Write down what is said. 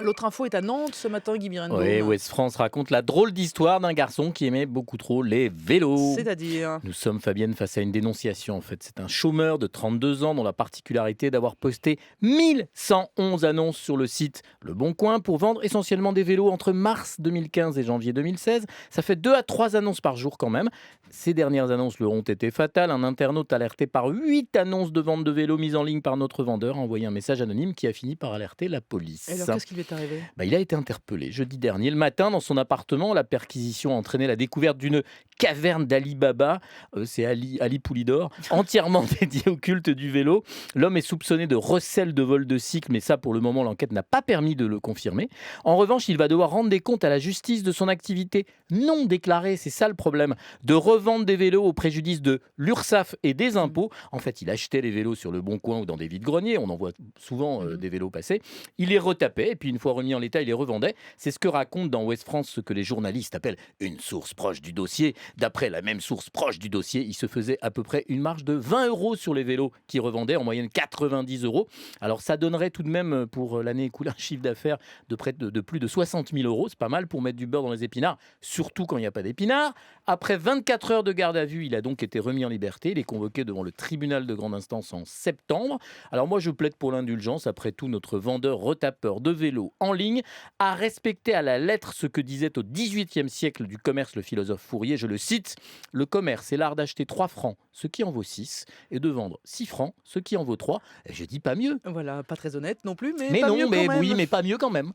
L'autre info est à Nantes ce matin, Guy Oui, Birenbaum. Ouest France raconte la drôle d'histoire d'un garçon qui aimait beaucoup trop les vélos. C'est-à-dire? Nous sommes, Fabienne, face à une dénonciation. En fait, c'est un chômeur de 32 ans dont la particularité est d'avoir posté 1111 annonces sur le site Le Bon Coin pour vendre essentiellement des vélos entre mars 2015 et janvier 2016. Ça fait 2 à 3 annonces par jour quand même. Ces dernières annonces leur ont été fatales. Un internaute alerté par 8 annonces de vente de vélos mises en ligne par notre vendeur a envoyé un message anonyme qui a fini par alerter la Et alors, police. qu'est-ce qui lui est arrivé? Il a été interpellé jeudi dernier le matin dans son appartement. La perquisition a entraîné la découverte d'une caverne d'Ali Baba, c'est Ali Poulidor, entièrement dédiée au culte du vélo. L'homme est soupçonné de recel de vol de cycle, mais ça pour le moment l'enquête n'a pas permis de le confirmer. En revanche, il va devoir rendre des comptes à la justice de son activité non déclarée, c'est ça le problème, de revendre des vélos au préjudice de l'URSSAF et des impôts. En fait, il achetait les vélos sur le Bon Coin ou dans des vides-greniers, on en voit souvent Mhm. des vélos passer. Il les retapait et puis une fois remis en l'état, il les revendait. C'est ce que raconte dans Ouest France ce que les journalistes appellent une source proche du dossier. D'après la même source proche du dossier, il se faisait à peu près une marge de 20 euros sur les vélos qu'il revendait, en moyenne 90 euros. Alors ça donnerait tout de même pour l'année écoulée un chiffre d'affaires de plus de 60 000 euros. C'est pas mal pour mettre du beurre dans les épinards, surtout quand il n'y a pas d'épinards. Après 24 heures de garde à vue, il a donc été remis en liberté. Il est convoqué devant le tribunal de grande instance en septembre. Alors moi, je plaide pour l'indulgence. Après tout, notre vendeur retapeur de vélos en ligne a respecté à la lettre ce que disait au XVIIIe siècle du commerce le philosophe Fourier. Je le cite: le commerce, c'est l'art d'acheter 3 francs, ce qui en vaut 6, et de vendre 6 francs, ce qui en vaut 3. Et je dis pas mieux. Voilà, pas très honnête non plus, mais Mais pas mieux non, quand mais oui, même. mais pas mieux quand même.